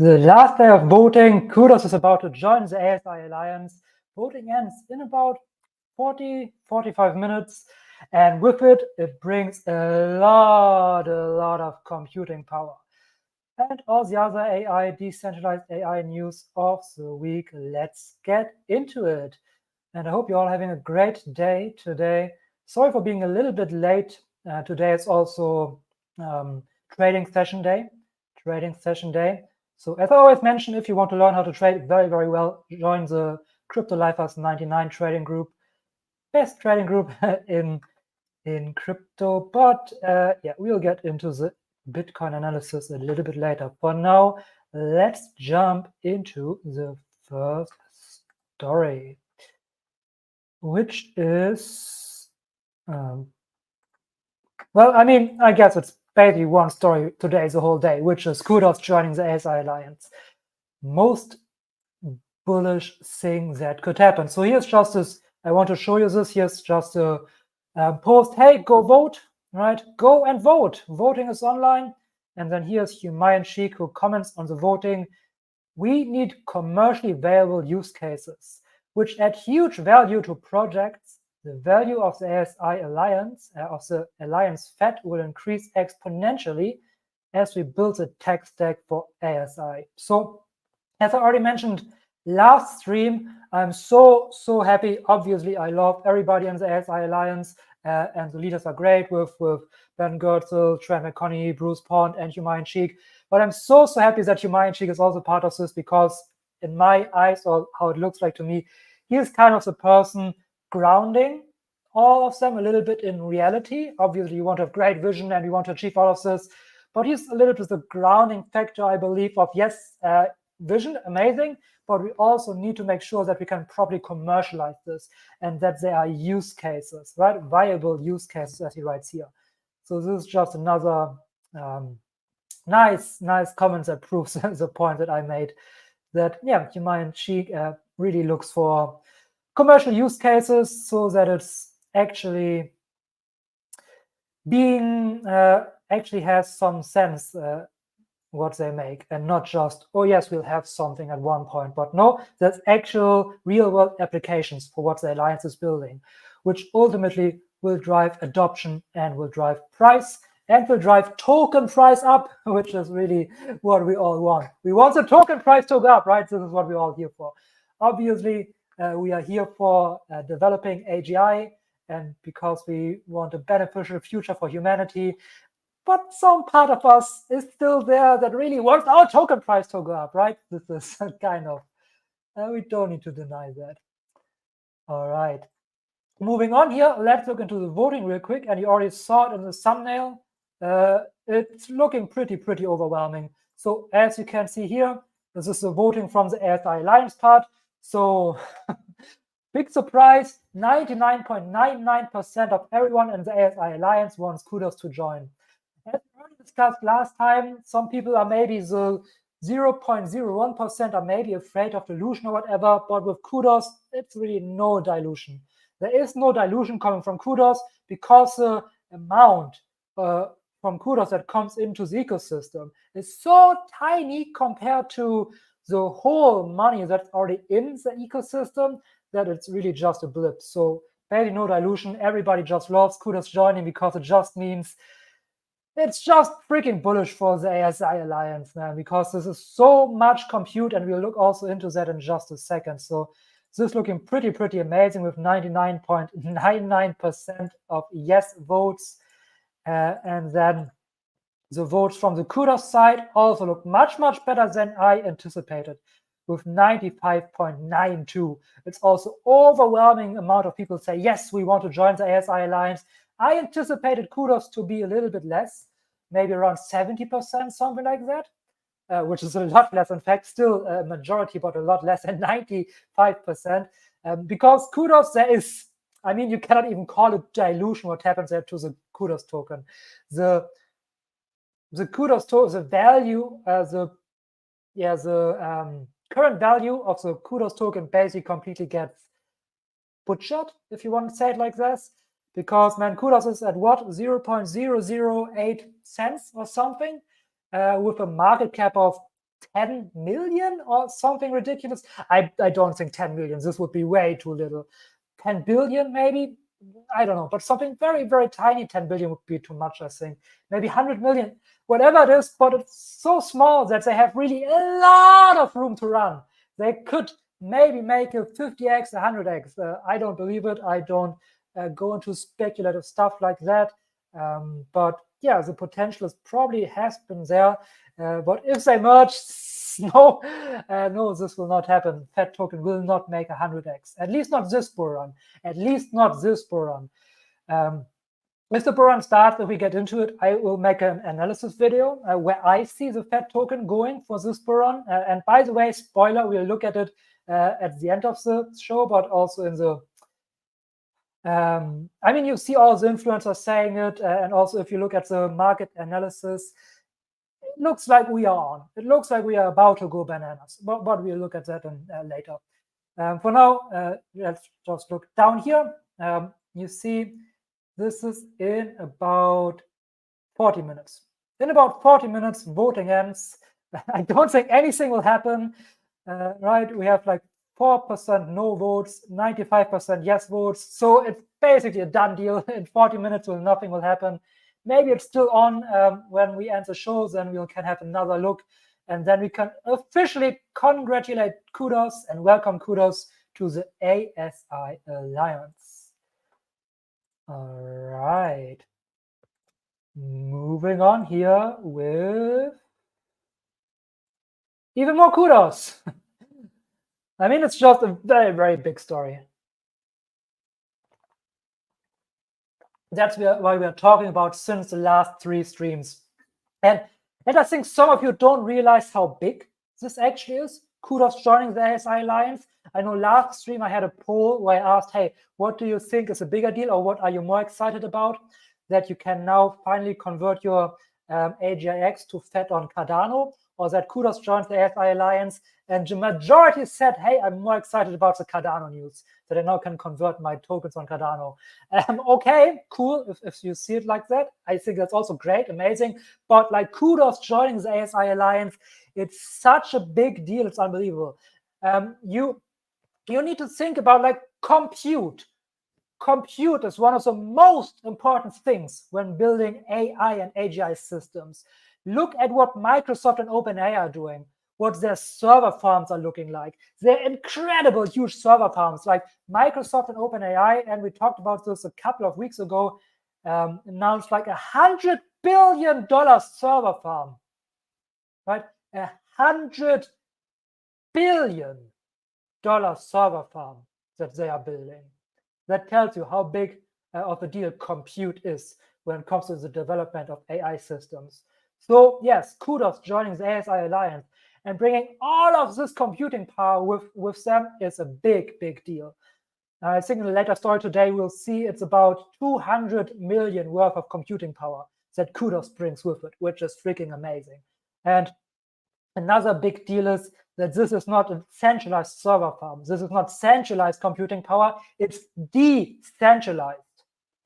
The last day of voting, CUDOS is about to join the ASI Alliance. Voting ends in about 40-45 minutes, and with it, it brings a lot of computing power. And all the other AI, decentralized AI news of the week. Let's get into it. And I hope you're all having a great day today. Sorry for being a little bit late. Today is also trading session day. So as I always mention, if you want to learn how to trade very well, join the Crypto Lifers 99 trading group, best trading group in crypto. But yeah, we'll get into the Bitcoin analysis a little bit later. For now, let's jump into the first story, which is, well, I mean, I guess it's basically one story today, the whole day, which is CUDOS joining the ASI Alliance. Most bullish thing that could happen. So here's just this, I want to show you this. Here's just a post, hey, go vote, right? Go and vote. Voting is online. And then here's Humayun Sheikh who comments on the voting. We need commercially viable use cases, which add huge value to projects. The value of the ASI Alliance, of the AGIX-FET will increase exponentially as we build a tech stack for ASI. So as I already mentioned last stream, I'm so happy. Obviously, I love everybody in the ASI Alliance, and the leaders are great with Ben Goertzel, Trent McConney, Bruce Pond, and Humayun Sheikh. But I'm so happy that Humayun Sheikh is also part of this, because in my eyes, or how it looks like to me, he is kind of the person grounding all of them a little bit in reality. Obviously, you want to have great vision and you want to achieve all of this, but he's a little bit the grounding factor, I believe, of yes, vision, amazing, but we also need to make sure that we can properly commercialize this and that there are use cases, right? Viable use cases, as he writes here. So this is just another nice comment that proves the point that I made, that, yeah, Humayun Sheikh really looks for commercial use cases so that it's actually being, actually has some sense what they make, and not just, oh yes, we'll have something at one point, but no, that's actual real-world applications for what the Alliance is building, which ultimately will drive adoption and will drive price and will drive token price up, which is really what we all want. We want the token price to go up, right? This is what we're all here for. Obviously, we are here for developing AGI, and because we want a beneficial future for humanity. But some part of us is still there that really wants our token price to go up, right? This is kind of, we don't need to deny that. All right. Moving on here, let's look into the voting real quick. And you already saw it in the thumbnail. It's looking pretty overwhelming. So as you can see here, this is the voting from the ASI Alliance part. So big surprise, 99.99% of everyone in the ASI Alliance wants CUDOS to join. As we already discussed last time, some people are maybe the 0.01% are maybe afraid of dilution or whatever, but with CUDOS, it's really no dilution. There is no dilution coming from CUDOS because the amount from CUDOS that comes into the ecosystem is so tiny compared to the whole money that's already in the ecosystem that it's really just a blip. So barely no dilution. Everybody just loves CUDOS joining because it just means it's just freaking bullish for the ASI Alliance, man, because this is so much compute, and we'll look also into that in just a second. So this is looking pretty amazing with 99.99% of yes votes. And then the votes from the CUDOS side also look much better than I anticipated, with 95.92. It's also overwhelming amount of people say, yes, we want to join the ASI Alliance. I anticipated CUDOS to be a little bit less, maybe around 70%, something like that, which is a lot less. In fact, still a majority, but a lot less than 95%. Because CUDOS, there is, I mean, you cannot even call it dilution, what happens there to the CUDOS token. The CUDOS token, the value, current value of the CUDOS token basically completely gets butchered, if you want to say it like this. Because, man, CUDOS is at what, 0.008 cents or something, with a market cap of 10 million or something ridiculous. I don't think 10 million. This would be way too little. 10 billion maybe. I don't know, but something very, very tiny. 10 billion would be too much, I think. Maybe 100 million, whatever it is, but it's so small that they have really a lot of room to run. They could maybe make a 50x, 100x. I don't believe it. I don't go into speculative stuff like that. But yeah, the potential is probably has been there. But if they merge, no, this will not happen. FET token will not make 100x. At least not this bull run. At least not this bull run. If the bull run starts, if we get into it, I will make an analysis video where I see the FET token going for this bull run. And by the way, spoiler, we'll look at it at the end of the show, but also in the I mean, you see all the influencers saying it, and also if you look at the market analysis, it looks like we are on. It looks like we are about to go bananas, but we'll look at that later. For now, let's just look down here. You see, this is in about 40 minutes. In about 40 minutes, voting ends. I don't think anything will happen, right? We have like 4% no votes, 95% yes votes. So it's basically a done deal. In 40 minutes, nothing will happen. Maybe it's still on when we end the show, then we can have another look. And then we can officially congratulate CUDOS and welcome CUDOS to the ASI Alliance. All right. Moving on here with even more CUDOS. I mean, it's just a very, very big story. That's why we are talking about since the last 3 streams. And I think some of you don't realize how big this actually is. CUDOS joining the ASI Alliance. I know last stream I had a poll where I asked, hey, what do you think is a bigger deal, or what are you more excited about? That you can now finally convert your AGIX to FET on Cardano, or that CUDOS joins the ASI Alliance. And the majority said, hey, I'm more excited about the Cardano news, that I now can convert my tokens on Cardano. Okay, cool, if you see it like that. I think that's also great, amazing. But like CUDOS joining the ASI Alliance, it's such a big deal, it's unbelievable. You need to think about like compute. Compute is one of the most important things when building AI and AGI systems. Look at what Microsoft and OpenAI are doing, what their server farms are looking like. They're incredible, huge server farms. Like Microsoft and OpenAI, and we talked about this a couple of weeks ago, announced like $100 billion server farm, right? $100 billion server farm that they are building. That tells you how big of a deal compute is when it comes to the development of AI systems. So yes, CUDOS joining the ASI Alliance and bringing all of this computing power with them is a big, big deal. I think in the later story today, we'll see it's about 200 million worth of computing power that CUDOS brings with it, which is freaking amazing. And another big deal is that this is not a centralized server farm. This is not centralized computing power. It's decentralized.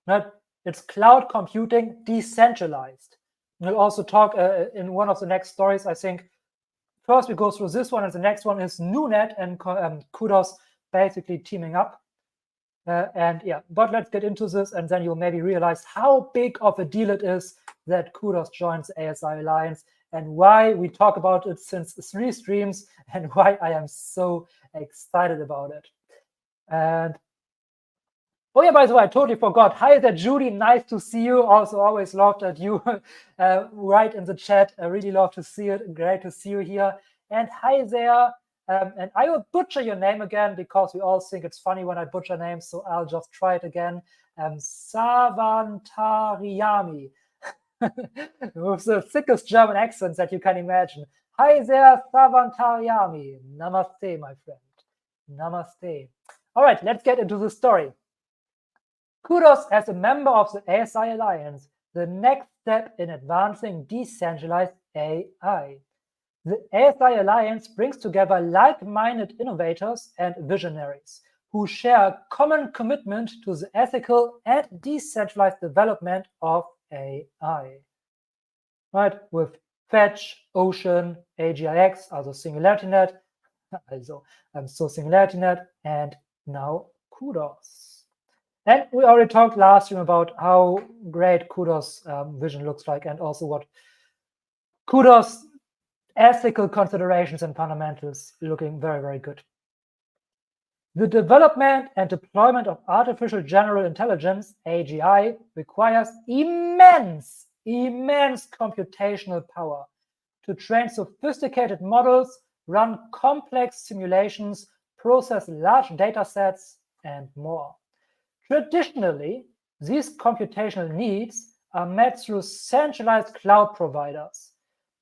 Right? It's cloud computing decentralized. We'll also talk in one of the next stories, I think. First, we go through this one, and the next one is NuNet and CUDOS basically teaming up. And yeah, but let's get into this, and then you'll maybe realize how big of a deal it is that CUDOS joins the ASI Alliance, and why we talk about it since 3 streams, and why I am so excited about it. And oh yeah, by the way, I totally forgot. Hi there, Judy. Nice to see you. Also, always loved that you write in the chat. I really love to see it. Great to see you here. And hi there. And I will butcher your name again because we all think it's funny when I butcher names. So I'll just try it again. Savantariami. With the thickest German accent that you can imagine. Hi there, Savantariami. Namaste, my friend. Namaste. All right, let's get into the story. CUDOS as a member of the ASI Alliance, the next step in advancing decentralized AI. The ASI Alliance brings together like-minded innovators and visionaries who share a common commitment to the ethical and decentralized development of AI. Right, with Fetch, Ocean, AGIX, also SingularityNet, SingularityNet, and now CUDOS. And we already talked last time about how great CUDOS vision looks like, and also what CUDOS ethical considerations and fundamentals looking very, very good. The development and deployment of artificial general intelligence, AGI, requires immense computational power to train sophisticated models, run complex simulations, process large data sets, and more. Traditionally, these computational needs are met through centralized cloud providers,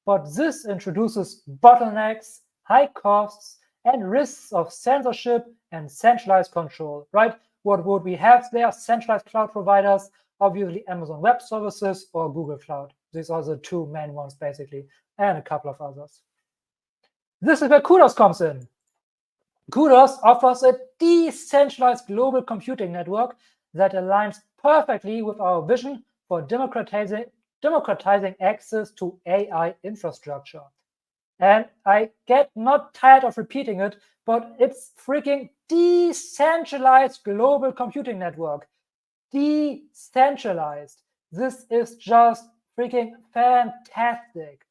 but this introduces bottlenecks, high costs, and risks of censorship and centralized control, right? What would we have there? Centralized cloud providers, obviously Amazon Web Services or Google Cloud. These are the two main ones, basically, and a couple of others. This is where CUDOS comes in. CUDOS offers a decentralized global computing network that aligns perfectly with our vision for democratizing access to AI infrastructure. And I get not tired of repeating it, but it's freaking decentralized global computing network. Decentralized. This is just freaking fantastic.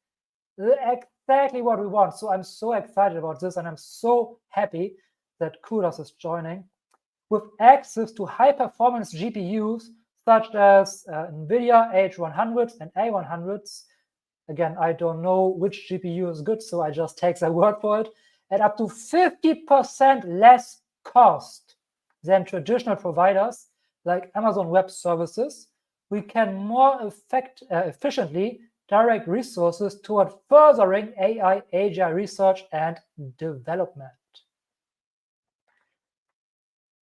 Exactly what we want. So I'm so excited about this, and I'm so happy that CUDOS is joining. With access to high-performance GPUs such as NVIDIA H100s and A100s, again, I don't know which GPU is good, so I just take their word for it, at up to 50% less cost than traditional providers like Amazon Web Services, we can more efficiently direct resources toward furthering AI AGI research and development.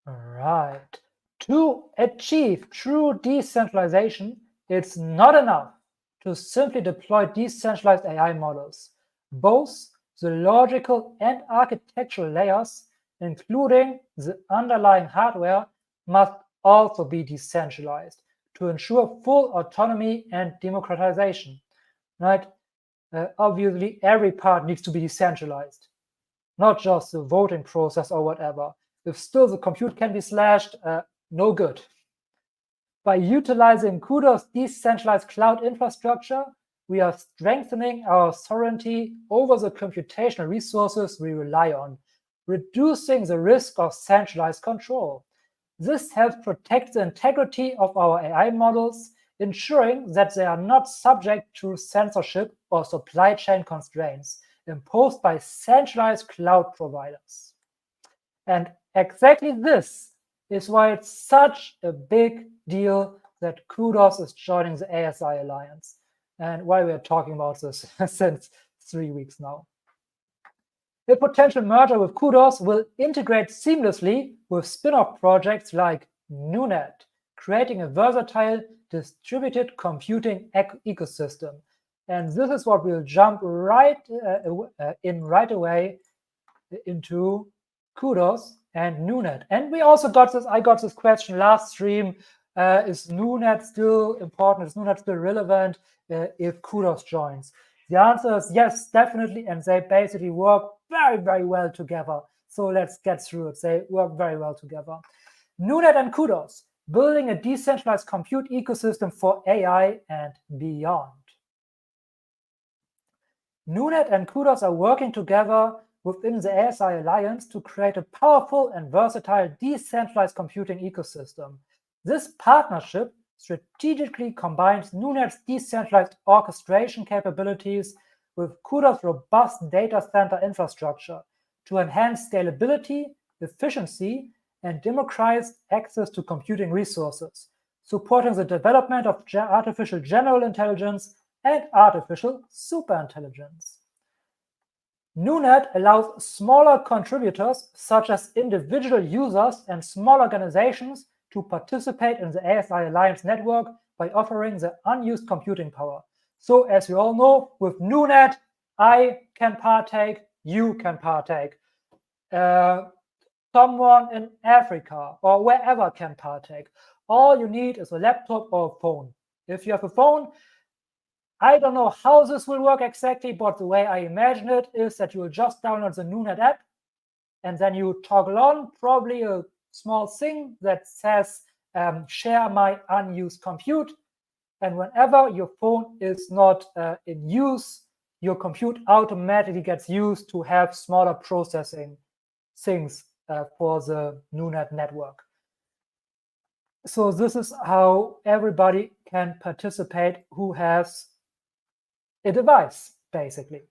All right. To achieve true decentralization, it's not enough to simply deploy decentralized AI models. Both the logical and architectural layers, including the underlying hardware, must also be decentralized to ensure full autonomy and democratization. Right? Obviously, every part needs to be decentralized, not just the voting process or whatever. If still the compute can be slashed, no good. By utilizing CUDOS decentralized cloud infrastructure, we are strengthening our sovereignty over the computational resources we rely on, reducing the risk of centralized control. This helps protect the integrity of our AI models, ensuring that they are not subject to censorship or supply chain constraints imposed by centralized cloud providers. And exactly this is why it's such a big deal that CUDOS is joining the ASI Alliance, and why we are talking about this since 3 weeks now. The potential merger with CUDOS will integrate seamlessly with spin-off projects like NuNet, creating a versatile distributed computing ecosystem. And this is what we'll jump right away into CUDOS and NuNet. And we also got this, I got this question last stream, is NuNet still important? Is NuNet still relevant if CUDOS joins? The answer is yes, definitely, and they basically work very, very well together. So let's get through it. They work very well together. NuNet and CUDOS, building a decentralized compute ecosystem for AI and beyond. NuNet and CUDOS are working together within the ASI Alliance to create a powerful and versatile decentralized computing ecosystem. This partnership strategically combines NuNet's decentralized orchestration capabilities with CUDOS' robust data center infrastructure to enhance scalability, efficiency, and democratized access to computing resources, supporting the development of artificial general intelligence and artificial superintelligence. NuNet allows smaller contributors, such as individual users and small organizations, to participate in the ASI Alliance network by offering the unused computing power. So as you all know, with NuNet, I can partake, you can partake. Someone in Africa or wherever can partake. All you need is a laptop or a phone. If you have a phone, I don't know how this will work exactly, but the way I imagine it is that you will just download the Noonet app, and then you toggle on probably a small thing that says, share my unused compute. And whenever your phone is not in use, your compute automatically gets used to have smaller processing things for the Noonet network. So this is how everybody can participate who has a device, basically.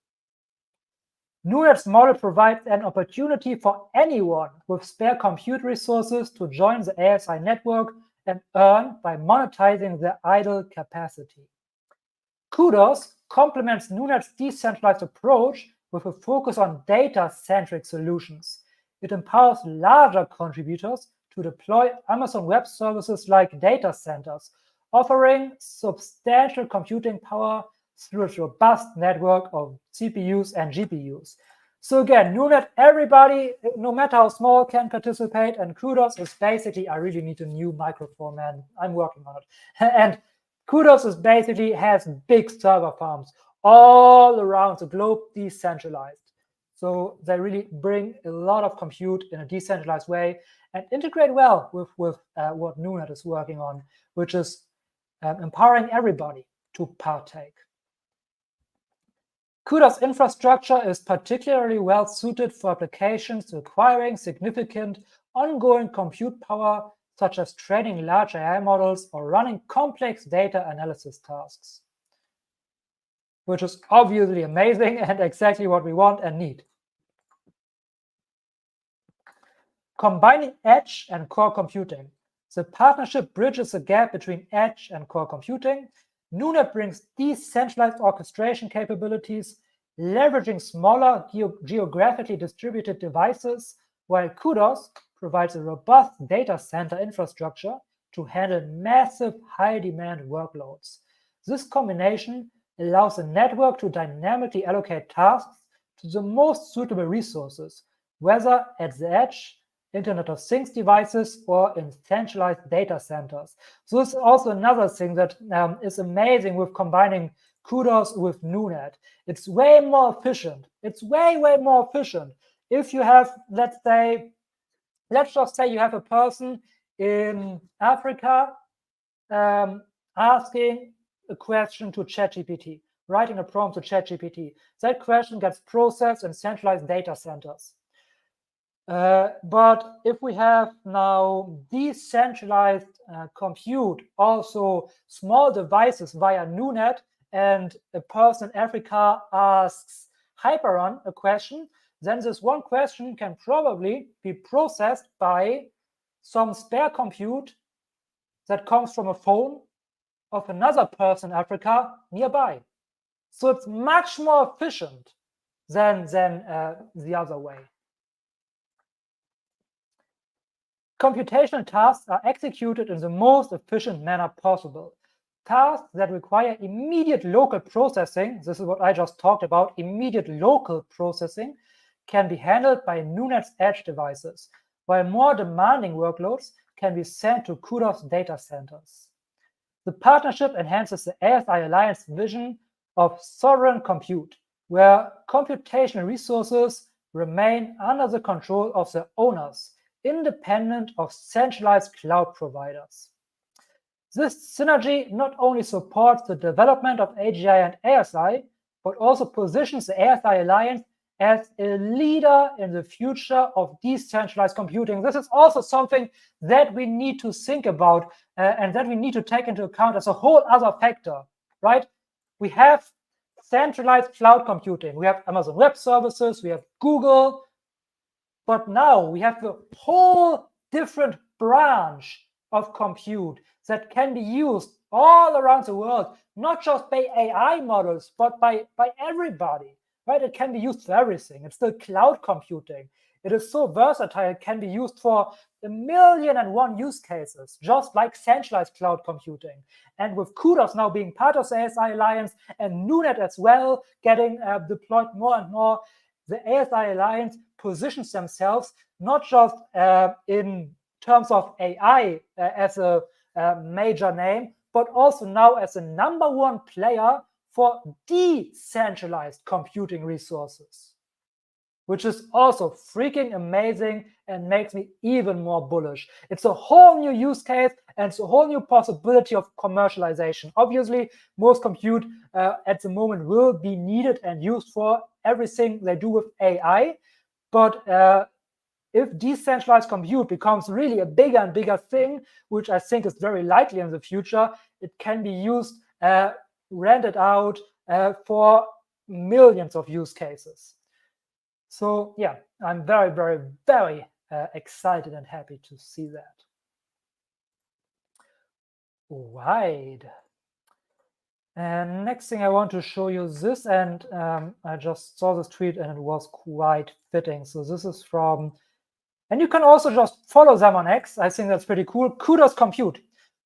Noonet's model provides an opportunity for anyone with spare compute resources to join the ASI network and earn by monetizing their idle capacity. CUDOS complements Noonet's decentralized approach with a focus on data-centric solutions. It empowers larger contributors to deploy Amazon Web Services like data centers, offering substantial computing power through its robust network of CPUs and GPUs. So again, Noonet, everybody, no matter how small, can participate, and CUDOS is basically, I really need a new microphone, and I'm working on it. And CUDOS is basically has big server farms all around the globe, decentralized. So they really bring a lot of compute in a decentralized way and integrate well with what Noonet is working on, which is empowering everybody to partake. CUDOS infrastructure is particularly well suited for applications requiring significant ongoing compute power, such as training large AI models or running complex data analysis tasks, which is obviously amazing and exactly what we want and need. Combining edge and core computing. The partnership bridges the gap between edge and core computing. Noonet brings decentralized orchestration capabilities, leveraging smaller geographically distributed devices, while CUDOS provides a robust data center infrastructure to handle massive high-demand workloads. This combination allows the network to dynamically allocate tasks to the most suitable resources, whether at the edge, Internet of Things devices, or in centralized data centers. So this is also another thing that is amazing with combining CUDOS with Noonet. It's way more efficient. It's way more efficient. If you have, let's just say you have a person in Africa asking a question to ChatGPT, writing a prompt to ChatGPT. That question gets processed in centralized data centers. But if we have now decentralized compute, also small devices via Noonet, and a person in Africa asks Hyperon a question, then this one question can probably be processed by some spare compute that comes from a phone of another person in Africa nearby. So it's much more efficient than the other way. Computational tasks are executed in the most efficient manner possible. Tasks that require immediate local processing, this is what I just talked about, immediate local processing, can be handled by Noonet's edge devices, while more demanding workloads can be sent to CUDOS data centers. The partnership enhances the ASI Alliance vision of sovereign compute, where computational resources remain under the control of their owners, independent of centralized cloud providers. This synergy not only supports the development of AGI and ASI, but also positions the ASI Alliance as a leader in the future of decentralized computing. This is also something that we need to think about and that we need to take into account as a whole other factor, right? We have centralized cloud computing. We have Amazon Web Services, we have Google, but now we have a whole different branch of compute that can be used all around the world, not just by AI models, but by everybody, right? It can be used for everything. It's still cloud computing. It is so versatile, it can be used for 1,000,001 use cases, just like centralized cloud computing. And with CUDOS now being part of the ASI Alliance and Noonet as well getting deployed more and more, the ASI Alliance positions themselves not just in terms of AI as a major name, but also now as a #1 player for decentralized computing resources, which is also freaking amazing and makes me even more bullish. It's a whole new use case and it's a whole new possibility of commercialization. Obviously, most compute at the moment will be needed and used for everything they do with AI, but if decentralized compute becomes really a bigger and bigger thing, which I think is very likely in the future, it can be used, rented out for millions of use cases. So yeah, I'm very, very, very excited and happy to see that. Right. And next thing I want to show you this, and I just saw this tweet and it was quite fitting. So this is from, and you can also just follow them on X. I think that's pretty cool. CUDOS Compute,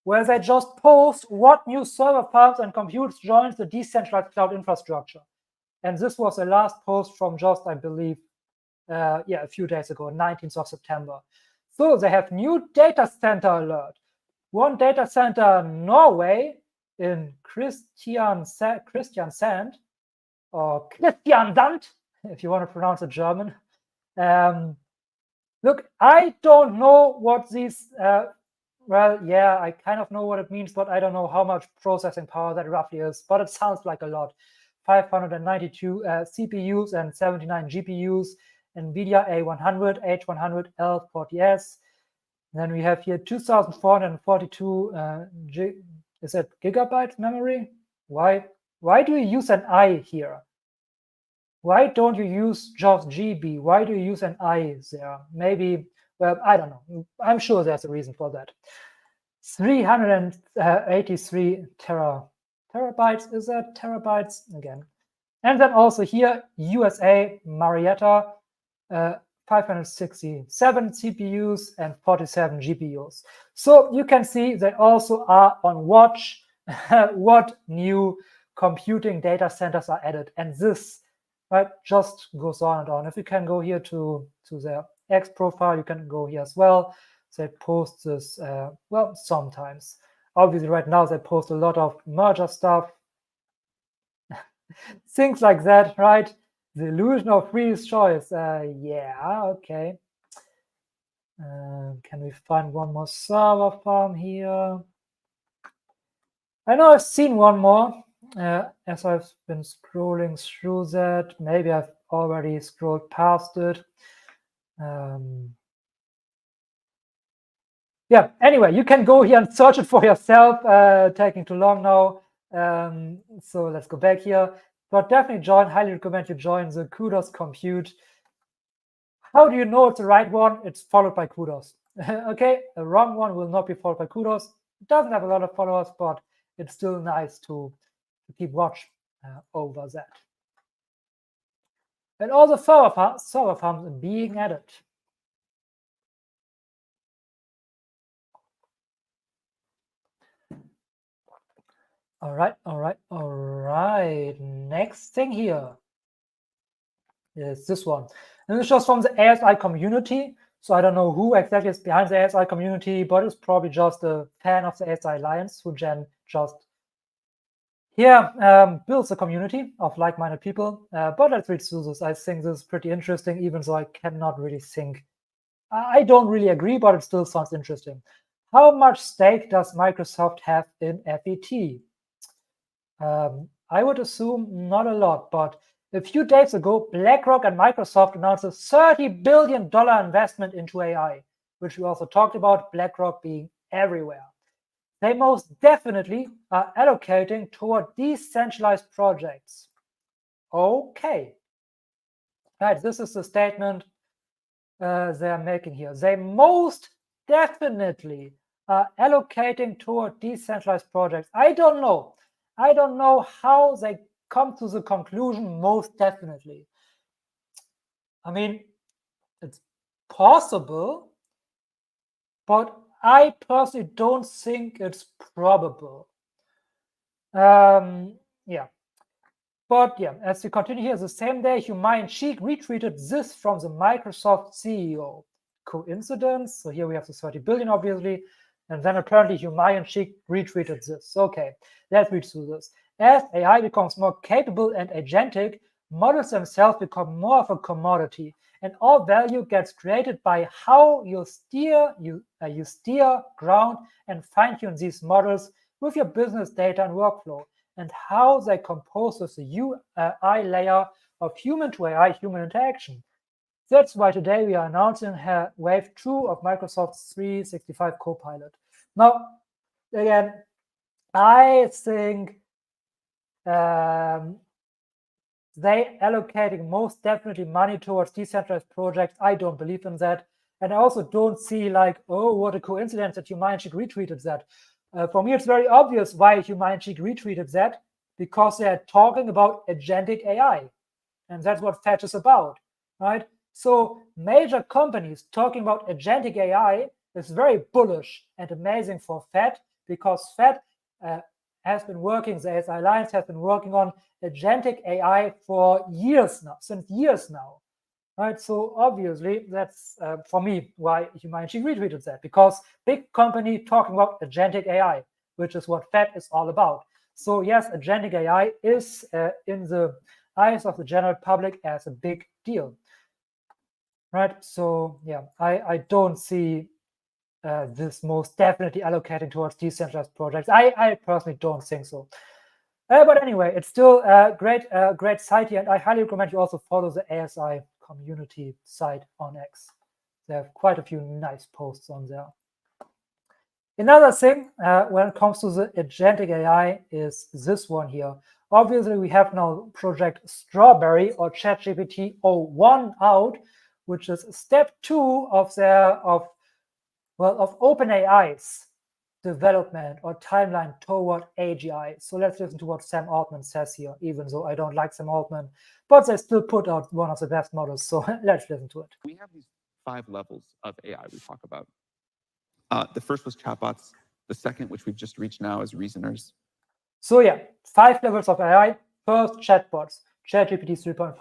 where they just post what new server farms and computes joins the decentralized cloud infrastructure. And this was the last post from just, I believe, a few days ago, 19th of September. So they have new data center alert. One data center Norway in Kristiansand, or Kristiansand, if you want to pronounce it German. Look, I don't know what these, well, yeah, I kind of know what it means, but I don't know how much processing power that roughly is, but it sounds like a lot. 592 CPUs and 79 GPUs, NVIDIA A100, H100, L40S. Then we have here 2,442 is it gigabyte memory? Why do you use an I here? Why don't you use just GB? Why do you use an I there? Maybe, well, I don't know. I'm sure there's a reason for that. 383 terabytes, is that terabytes again? And then also here, USA Marietta, 567 CPUs and 47 GPUs. So you can see they also are on watch what new computing data centers are added. And this, right, just goes on and on. If you can go here to their X profile, you can go here as well. They post this, well, sometimes. Obviously, right now they post a lot of merger stuff. Things like that, right? The illusion of free choice. Yeah, okay. Can we find one more server farm here? I know I've seen one more as I've been scrolling through that. Maybe I've already scrolled past it. Yeah, anyway, you can go here and search it for yourself. Taking too long now. So let's go back here. But definitely highly recommend you join the CUDOS Compute. How do you know it's the right one? It's followed by CUDOS. Okay, a wrong one will not be followed by CUDOS. It doesn't have a lot of followers, but it's still nice to keep watch over that. And all the server farms being added. All right. Next thing here is this one. And it's just from the ASI community. So I don't know who exactly is behind the ASI community, but it's probably just a fan of the ASI Alliance who just builds a community of like-minded people. But let's read through this. I think this is pretty interesting, even though I cannot really think. I don't really agree, but it still sounds interesting. How much stake does Microsoft have in FET? I would assume not a lot, but a few days ago, BlackRock and Microsoft announced a $30 billion investment into AI, which we also talked about, BlackRock being everywhere. They most definitely are allocating toward decentralized projects. Okay. Right, this is the statement they're making here. They most definitely are allocating toward decentralized projects. I don't know how they come to the conclusion most definitely. I mean, it's possible, but I personally don't think it's probable. Yeah. But yeah, as we continue here, the same day, Humayan Sheikh retweeted this from the Microsoft CEO. Coincidence? So here we have the 30 billion, obviously. And then apparently Humayun Sheikh retweeted this. Okay, let's read through this. As AI becomes more capable and agentic, models themselves become more of a commodity, and all value gets created by how you steer, ground, and fine-tune these models with your business data and workflow, and how they compose with the UI layer of human-to-AI human interaction. That's why today we are announcing Wave 2 of Microsoft's 365 Copilot. Now, again, I think they allocating most definitely money towards decentralized projects. I don't believe in that. And I also don't see like, oh, what a coincidence that Humayun Sheikh retweeted that. For me, it's very obvious why Humayun Sheikh retweeted that, because they are talking about agentic AI. And that's what FET is about, right? So major companies talking about agentic AI is very bullish and amazing for FET, because FET has been working, the ASI Alliance has been working on agentic AI for years now, since years now, right? So obviously that's, for me, why Humayun Sheikh retweeted that, because big company talking about agentic AI, which is what FET is all about. So yes, agentic AI is in the eyes of the general public as a big deal, right? So yeah, I don't see this most definitely allocating towards decentralized projects. I personally don't think so. But anyway, it's still a great site here, and I highly recommend you also follow the ASI community site on X. They have quite a few nice posts on there. Another thing when it comes to the agentic AI is this one here. Obviously, we have now Project Strawberry or ChatGPT 01 out, which is step 2 of OpenAI's development or timeline toward AGI. So let's listen to what Sam Altman says here, even though I don't like Sam Altman, but they still put out one of the best models. So let's listen to it. We have these 5 levels of AI we talk about. The first was chatbots. The second, which we've just reached now, is reasoners. So yeah, 5 levels of AI. First, chatbots. ChatGPT 3.5,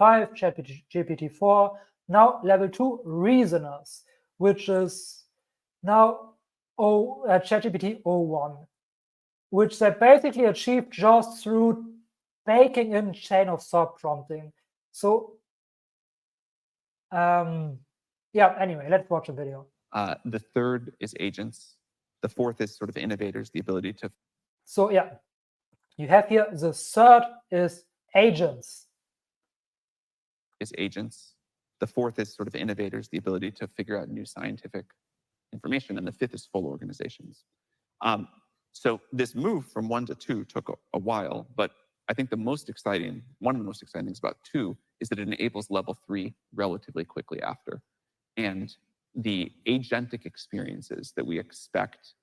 ChatGPT 4. Now level 2, reasoners, which is now ChatGPT 01, which they basically achieved just through baking in chain of thought prompting. So yeah, anyway, let's watch a video. The third is agents. The fourth is sort of innovators, the ability to... So yeah, you have here the third is agents. Is agents. The fourth is sort of innovators, the ability to figure out new scientific information. And the fifth is full organizations. So this move from 1 to 2 took a while, but I think one of the most exciting things about 2 is that it enables level 3 relatively quickly after. And the agentic experiences that we expect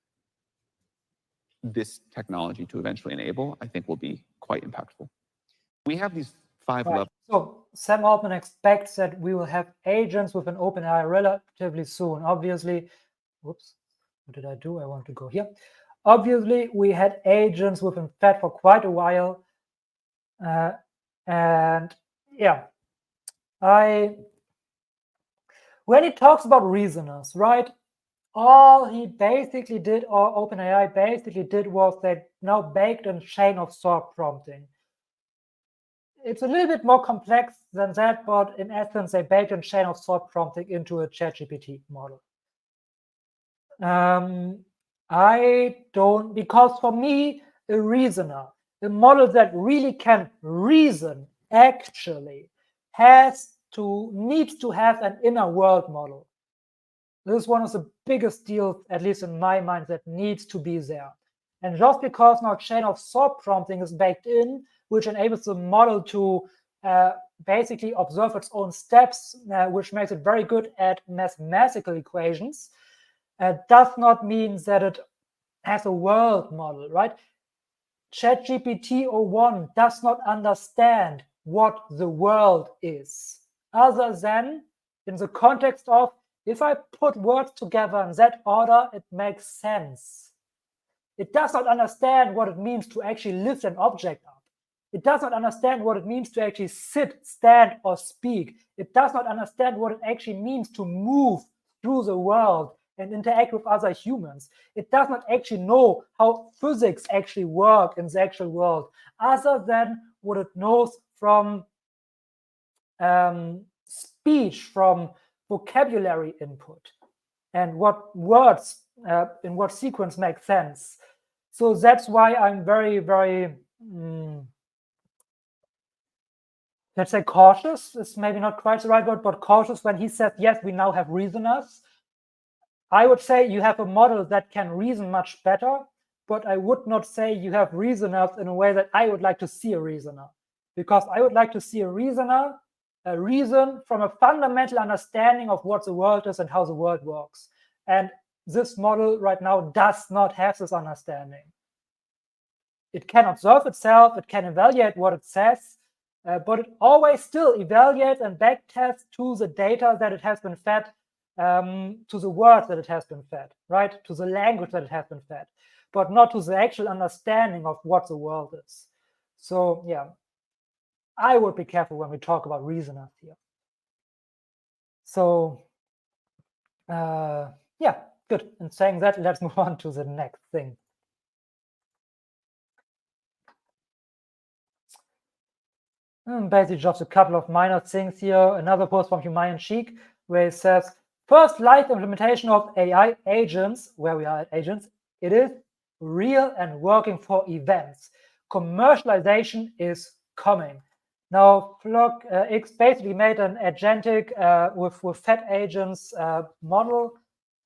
this technology to eventually enable, I think will be quite impactful. We have these 5 levels. So Sam Altman expects that we will have agents with an OpenAI relatively soon. Obviously, whoops, what did I do? I want to go here. Obviously, we had agents within FET for quite a while. And yeah, when he talks about reasoners, right? All he basically did, or OpenAI basically did, was they now baked in chain of thought prompting. It's a little bit more complex than that, but in essence, they baked in chain of thought prompting into a ChatGPT model. Because for me, a reasoner, a model that really can reason, actually needs to have an inner world model. This is one of the biggest deals, at least in my mind, that needs to be there. And just because now chain of thought prompting is baked in, which enables the model to basically observe its own steps, which makes it very good at mathematical equations, does not mean that it has a world model, right? ChatGPT 01 does not understand what the world is, other than in the context of, if I put words together in that order, it makes sense. It does not understand what it means to actually lift an object up. It does not understand what it means to actually sit, stand, or speak. It does not understand what it actually means to move through the world and interact with other humans. It does not actually know how physics actually work in the actual world, other than what it knows from speech, from vocabulary input, and what words in what sequence make sense. So that's why I'm very, very, let's say cautious is maybe not quite the right word, but cautious when he says, yes, we now have reasoners. I would say you have a model that can reason much better, but I would not say you have reasoners in a way that I would like to see a reasoner, because I would like to see a reasoner reason from a fundamental understanding of what the world is and how the world works. And this model right now does not have this understanding. It can observe itself, it can evaluate what it says, but it always still evaluates and backtests to the data that it has been fed, to the words that it has been fed, right? To the language that it has been fed, but not to the actual understanding of what the world is. So yeah, I would be careful when we talk about reasoners here. So yeah, good. And saying that, let's move on to the next thing. Basically just a couple of minor things here. Another post from Humayan Cheek where it says, first live implementation of AI agents, where we are at agents, it is real and working for events. Commercialization is coming. Now, Flock X basically made an agentic with FET agents model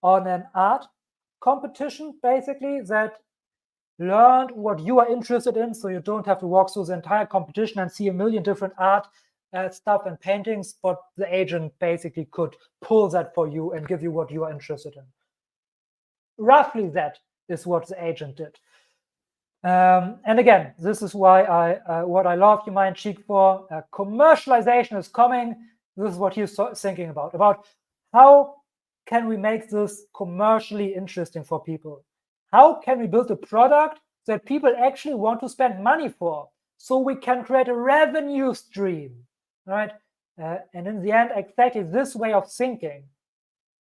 on an art competition, basically, that learned what you are interested in, so you don't have to walk through the entire competition and see a million different art stuff and paintings, but the agent basically could pull that for you and give you what you are interested in. Roughly that is what the agent did. And again, this is why what I love Humayan Cheek for. Commercialization is coming. This is what he's thinking about how can we make this commercially interesting for people? How can we build a product that people actually want to spend money for, so we can create a revenue stream, right? And in the end, exactly this way of thinking,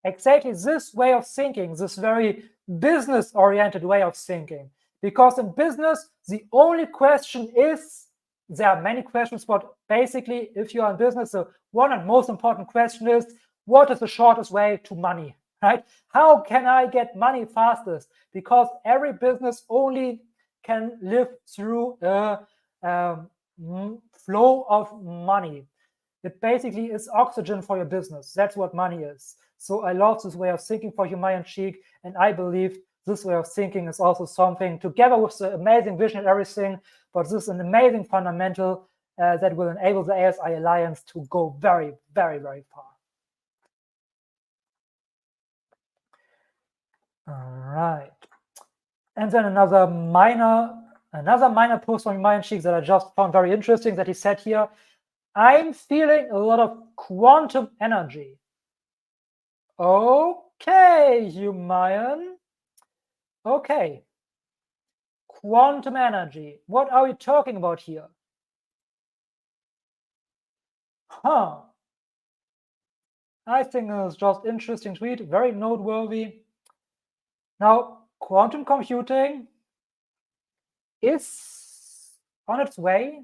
this very business-oriented way of thinking. Because in business, the only question is, there are many questions, but basically, if you are in business, the one and most important question is, what is the shortest way to money, right? How can I get money fastest? Because every business only can live through a flow of money. It basically is oxygen for your business. That's what money is. So I love this way of thinking for Humayan Cheek, and I believe this way of thinking is also something, together with the amazing vision and everything, but this is an amazing fundamental that will enable the ASI Alliance to go very, very, very far. All right. And then another minor post from Humayan Cheek that I just found very interesting, that he said here, I'm feeling a lot of quantum energy. Okay, Humayan. Okay. Quantum energy. What are we talking about here? I think it was just interesting tweet, very noteworthy. Now, quantum computing is on its way.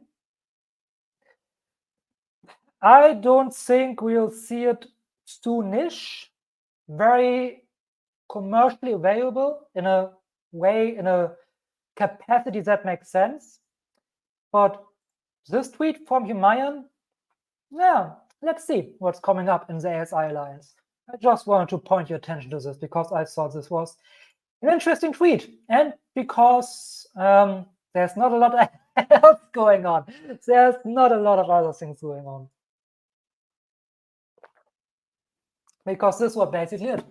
I don't think we'll see it soonish, very commercially available in a way, in a capacity that makes sense. But this tweet from Humayan, yeah, let's see what's coming up in the ASI Alliance. I just wanted to point your attention to this because I thought this was an interesting tweet, and because there's not a lot else going on. There's not a lot of other things going on. Because this was basically it.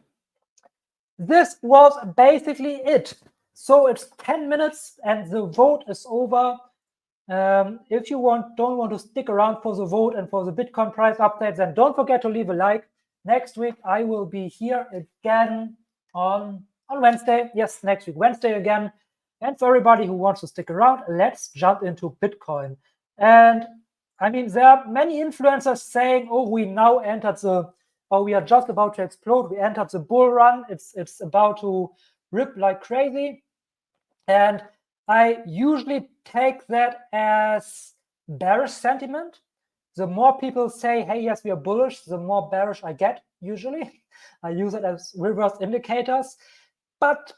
This was basically it. So it's 10 minutes and the vote is over. If you don't want to stick around for the vote and for the Bitcoin price update, then don't forget to leave a like. Next week, I will be here again on Wednesday. Yes, next week, Wednesday again. And for everybody who wants to stick around, let's jump into Bitcoin. And I mean, there are many influencers saying, oh, we now entered the or we are just about to explode. We entered the bull run. It's about to rip like crazy. And I usually take that as bearish sentiment. The more people say, hey, yes, we are bullish, the more bearish I get, usually. I use it as reverse indicators. But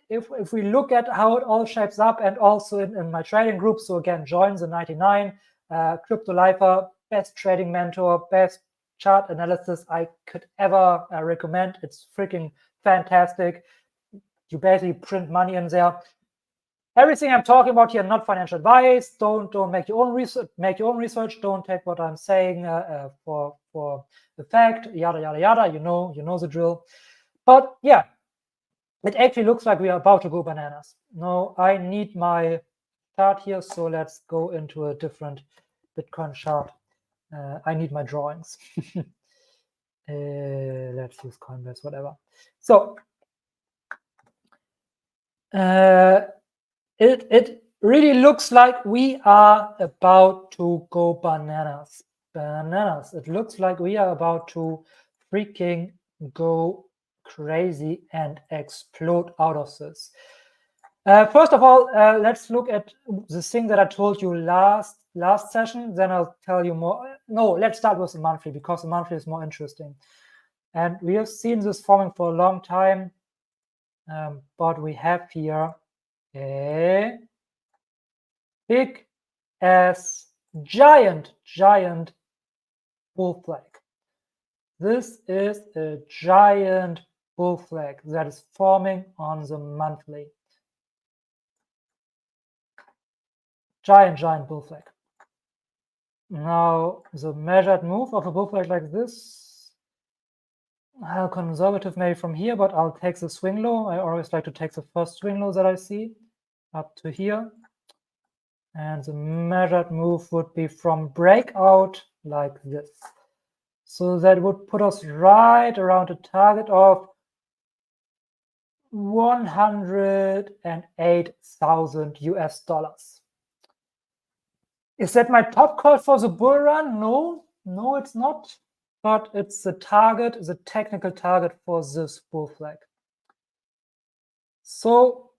if we look at how it all shapes up, and also in my trading group, so again, join the 99, Crypto Lifer, best trading mentor, best chart analysis I could ever recommend. It's freaking fantastic. You basically print money in there. Everything I'm talking about here, not financial advice. Don't make your own research. Make your own research. Don't take what I'm saying for the fact. Yada yada yada. You know the drill. But yeah, it actually looks like we are about to go bananas. No, I need my chart here, so let's go into a different Bitcoin chart. I need my drawings. Let's use Coinbase, whatever. So it really looks like we are about to go bananas. Bananas. It looks like we are about to freaking go crazy and explode out of this. First of all, let's look at the thing that I told you last session. Then I'll tell you more. No, let's start with the monthly, because the monthly is more interesting. And we have seen this forming for a long time, but we have here a big ass giant bull flag. This is a giant bull flag that is forming on the monthly. Giant bull flag. Now, the measured move of a bull flag like this, conservative maybe from here, but I'll take the swing low. I always like to take the first swing low that I see up to here. And the measured move would be from breakout like this. So that would put us right around a target of 108,000 US dollars. Is that my top call for the bull run? No, it's not. But it's the target, the technical target for this bull flag. So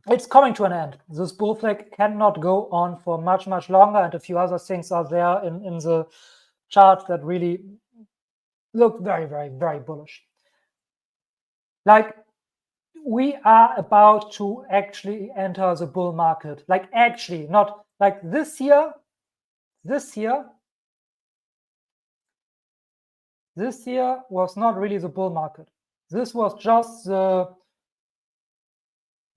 it's coming to an end. This bull flag cannot go on for much longer, and a few other things are there in the charts that really look very bullish. Like, we are about to actually enter the bull market. Like, actually, not like this year was not really the bull market. This was just the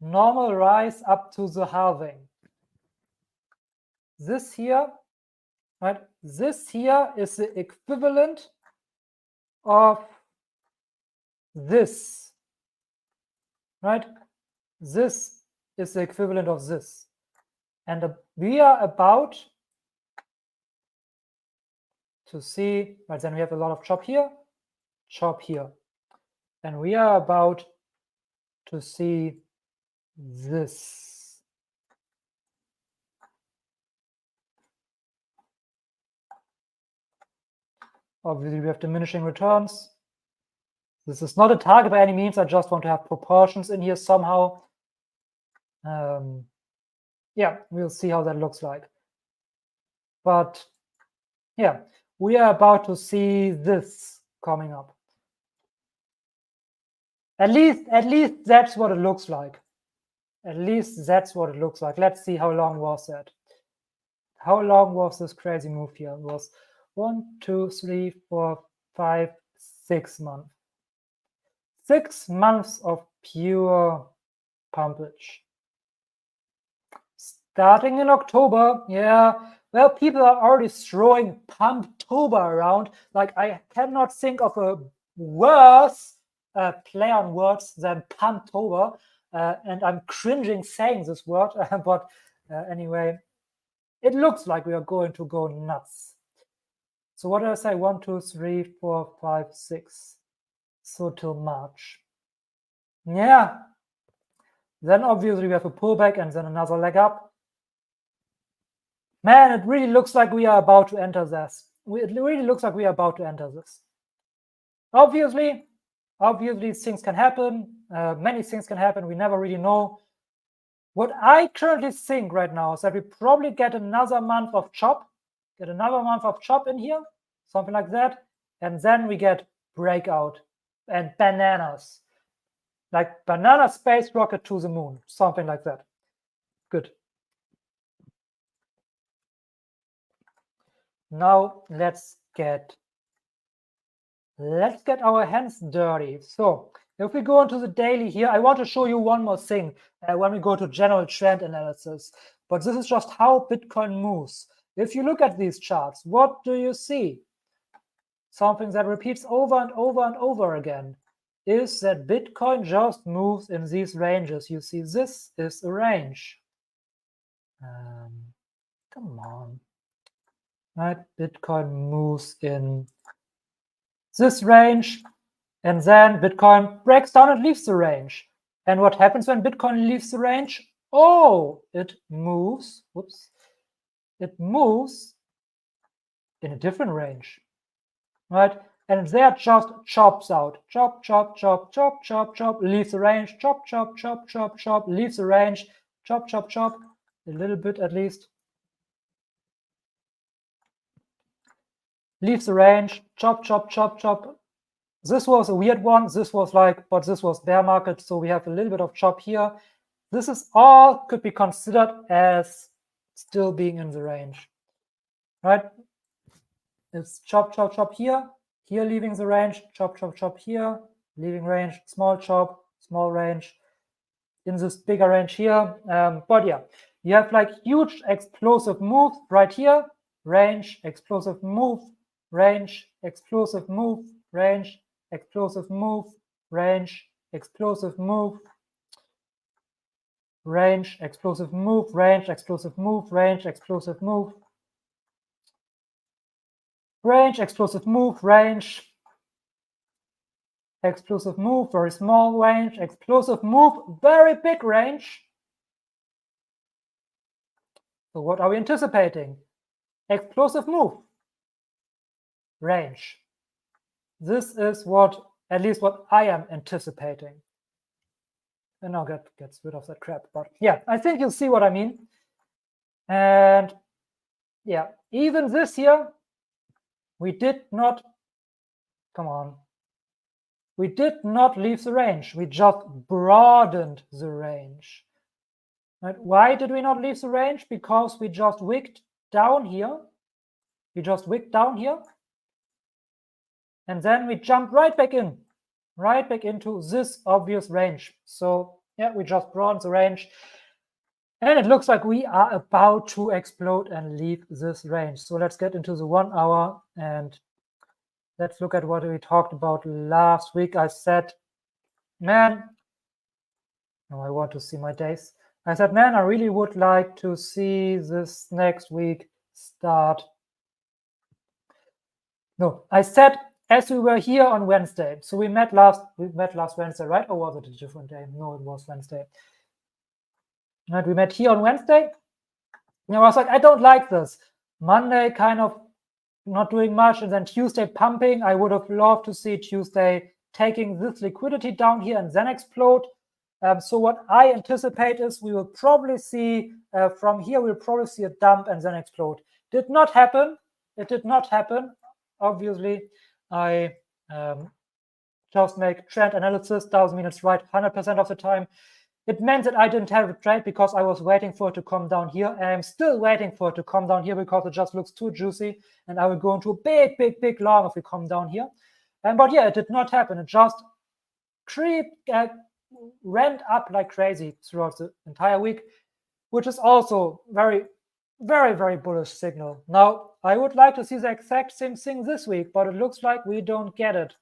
normal rise up to the halving. This here, right? This here is the equivalent of this, right? This is the equivalent of this. And we are about to see, right, then we have a lot of chop here, and we are about to see this. Obviously, we have diminishing returns. This is not a target by any means. I just want to have proportions in here somehow. Yeah, we'll see how that looks like. But yeah, we are about to see this coming up. At least that's what it looks like. At least that's what it looks like. Let's see how long was that. How long was this crazy move here? It was 1, 2, 3, 4, 5, 6 months. 6 months of pure pumpage. Starting in October, yeah, well, people are already throwing Pumptober around. Like, I cannot think of a worse play on words than Pumptober, and I'm cringing saying this word, but anyway, it looks like we are going to go nuts. So what did I say? 1, 2, 3, 4, 5, 6. So till March. Yeah. Then obviously we have a pullback and then another leg up. Man, it really looks like we are about to enter this. It really looks like we are about to enter this. Obviously things can happen. Many things can happen. We never really know. What I currently think right now is that we probably get another month of chop, in here, something like that, and then we get breakout and bananas, like banana space rocket to the moon, something like that. Good. Now let's get our hands dirty. So if we go into the daily here, I want to show you one more thing when we go to general trend analysis. But this is just how Bitcoin moves. If you look at these charts, what do you see? Something that repeats over and over and over again is that Bitcoin just moves in these ranges. You see, this is a range. Come on. Right? Bitcoin moves in this range, and then Bitcoin breaks down and leaves the range. And what happens when Bitcoin leaves the range? Oh, it moves. Whoops. It moves in a different range, right? And there just chops out. Chop, chop, chop, chop, chop, chop, leaves the range. Chop, chop, chop, chop, chop, leaves the range. Chop, chop, chop, a little bit at least. Leaves the range. Chop, chop, chop, chop. This was a weird one. This was like, but this was bear market, so we have a little bit of chop here. This is all could be considered as still being in the range, right? It's chop, chop, chop here leaving the range, chop, chop, chop here, leaving range, small chop, small range, in this bigger range here. But yeah, you have like huge explosive move right here, range, explosive move, range, explosive move, range, explosive move, range, explosive move, range, explosive move, range, explosive move, range, explosive move, range, explosive move, range, explosive move, very small range, explosive move, very big range. So what are we anticipating? Explosive move, range. This is what, at least what I am anticipating. And now gets rid of that crap. But yeah, I think you'll see what I mean. And yeah, even this year, we did not, come on, we did not leave the range. We just broadened the range. Right? Why did we not leave the range? Because we just wicked down here. We just wicked down here. And then we jumped right back into this obvious range. So yeah, we just broadened the range. And it looks like we are about to explode and leave this range. So let's get into the 1 hour and let's look at what we talked about last week. I said, man, no, I want to see my days. I said, man, I really would like to see this next week start. No, I said, as we were here on Wednesday. So we met last Wednesday, right? Or was it a different day? No, it was Wednesday. Right, we met here on Wednesday. And I was like, I don't like this. Monday kind of not doing much, and then Tuesday pumping. I would have loved to see Tuesday taking this liquidity down here and then explode. So what I anticipate is we will probably see from here, we'll probably see a dump and then explode. Did not happen. It did not happen. Obviously, I just make trend analysis, doesn't mean it's right 100% of the time. It meant that I didn't have a trade because I was waiting for it to come down here. And I'm still waiting for it to come down here because it just looks too juicy. And I will go into a big, big, big long if we come down here. But yeah, it did not happen. It just ran up like crazy throughout the entire week, which is also very, very, very bullish signal. Now, I would like to see the exact same thing this week, but it looks like we don't get it.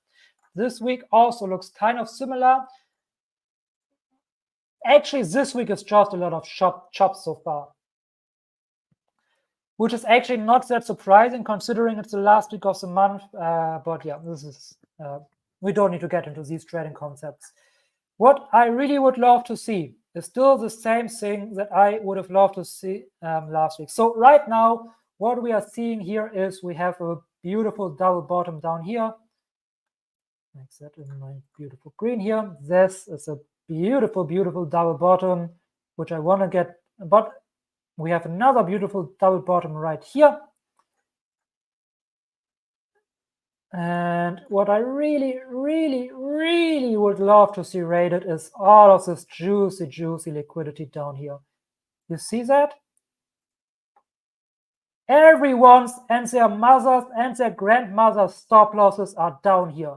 This week also looks kind of similar. Actually, this week is just a lot of chops so far, which is actually not that surprising considering it's the last week of the month. But yeah, this is we don't need to get into these trading concepts. What I really would love to see is still the same thing that I would have loved to see last week. So right now, what we are seeing here is we have a beautiful double bottom down here. Make that in my beautiful green here. This is a beautiful, beautiful double bottom, which I want to get, but we have another beautiful double bottom right here. And what I really, really, really would love to see rated is all of this juicy, juicy liquidity down here. You see that? Everyone's and their mothers and their grandmothers' stop losses are down here.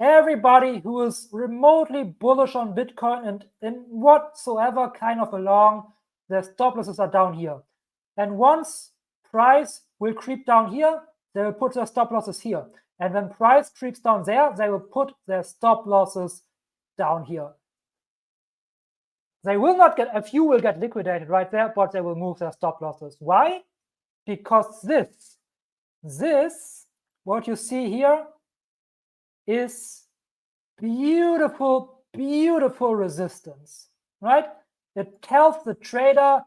Everybody who is remotely bullish on Bitcoin and in whatsoever kind of along, their stop losses are down here. And once price will creep down here, they will put their stop losses here. And when price creeps down there, they will put their stop losses down here. They will not get, a few will get liquidated right there, but they will move their stop losses. Why? Because this, what you see here, is beautiful, beautiful resistance, right? It tells the trader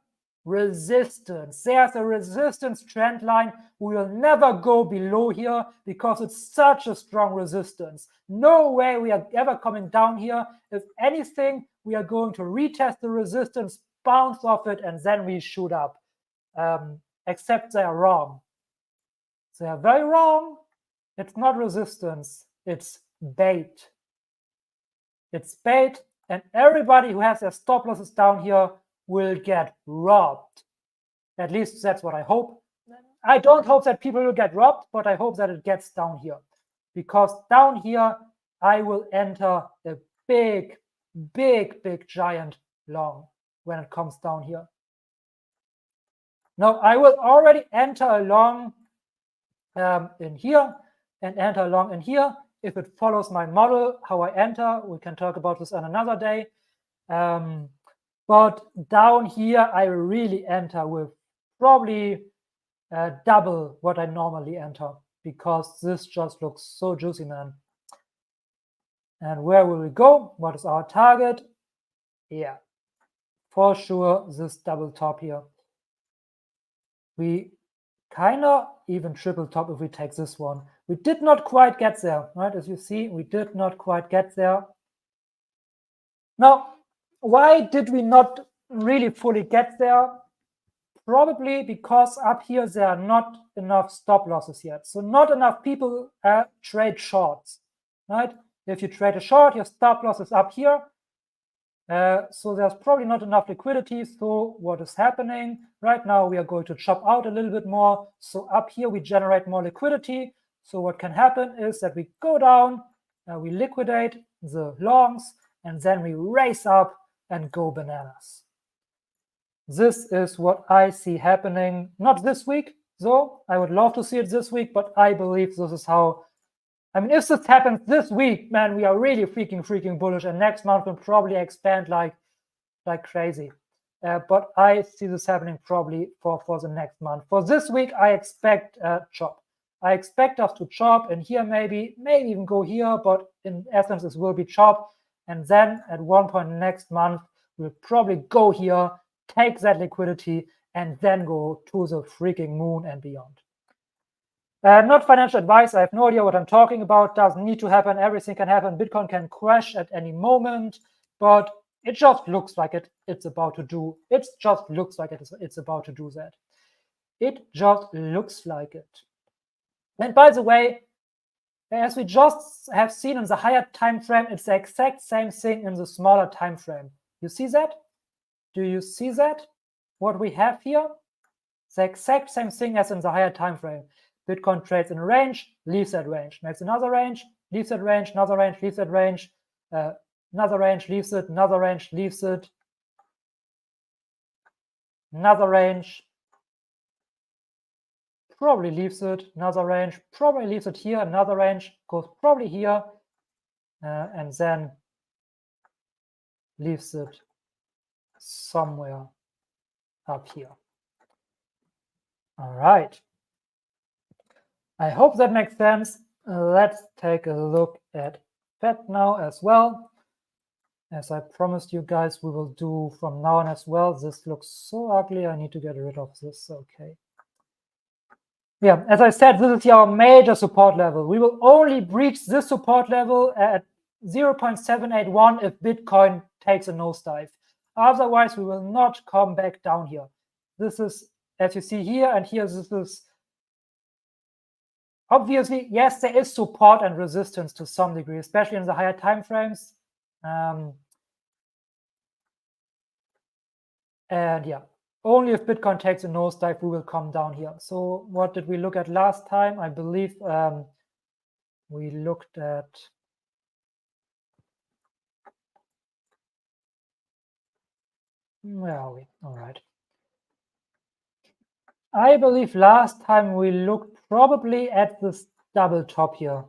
resistance. There's a resistance trend line. We will never go below here because it's such a strong resistance. No way we are ever coming down here. If anything, we are going to retest the resistance, bounce off it, and then we shoot up. Except they are wrong. They are very wrong. It's not resistance. It's bait. It's bait, and everybody who has their stop losses down here will get robbed. At least that's what I hope. I don't hope that people will get robbed, but I hope that it gets down here. Because down here, I will enter a big, big, big, giant long when it comes down here. Now, I will already enter a long in here and enter a long in here. If it follows my model, how I enter, we can talk about this on another day. But down here, I really enter with probably double what I normally enter, because this just looks so juicy, man. And where will we go? What is our target? Yeah, for sure, this double top here. We kind of even triple top if we take this one. We did not quite get there, right? As you see, we did not quite get there. Now, why did we not really fully get there? Probably because up here there are not enough stop losses yet. So not enough people trade shorts, right? If you trade a short, your stop loss is up here. So there's probably not enough liquidity. So what is happening right now? We are going to chop out a little bit more. So up here we generate more liquidity. So what can happen is that we go down, we liquidate the longs, and then we race up and go bananas. This is what I see happening, not this week, though. I would love to see it this week, but I believe this is how, I mean, if this happens this week, man, we are really freaking bullish, and next month will probably expand like crazy. But I see this happening probably for the next month. For this week, I expect chop. I expect us to chop, and here maybe even go here, but in essence, this will be chop. And then at one point next month, we'll probably go here, take that liquidity, and then go to the freaking moon and beyond. Not financial advice. I have no idea what I'm talking about. Doesn't need to happen. Everything can happen. Bitcoin can crash at any moment, but it just looks like it's about to do. It just looks like it's about to do that. It just looks like it. And by the way, as we just have seen in the higher time frame, it's the exact same thing in the smaller time frame. You see that? Do you see that? What we have here? The exact same thing as in the higher time frame. Bitcoin trades in a range, leaves that range, makes another range, leaves that range, another range, leaves that range, another range, leaves it, another range, leaves it, another range, probably leaves it, another range, probably leaves it here, another range, goes probably here, and then leaves it somewhere up here. All right. I hope that makes sense. Let's take a look at FET now as well. As I promised you guys, we will do from now on as well. This looks so ugly. I need to get rid of this. Okay. Yeah, as I said, this is our major support level. We will only breach this support level at 0.781 if Bitcoin takes a nosedive. Otherwise, we will not come back down here. This is, as you see here and here, this is obviously, yes, there is support and resistance to some degree, especially in the higher time frames. And yeah, only if Bitcoin takes a nosedive, we will come down here. So what did we look at last time? I believe we looked at, where are we? All right. I believe last time we looked probably at this double top here.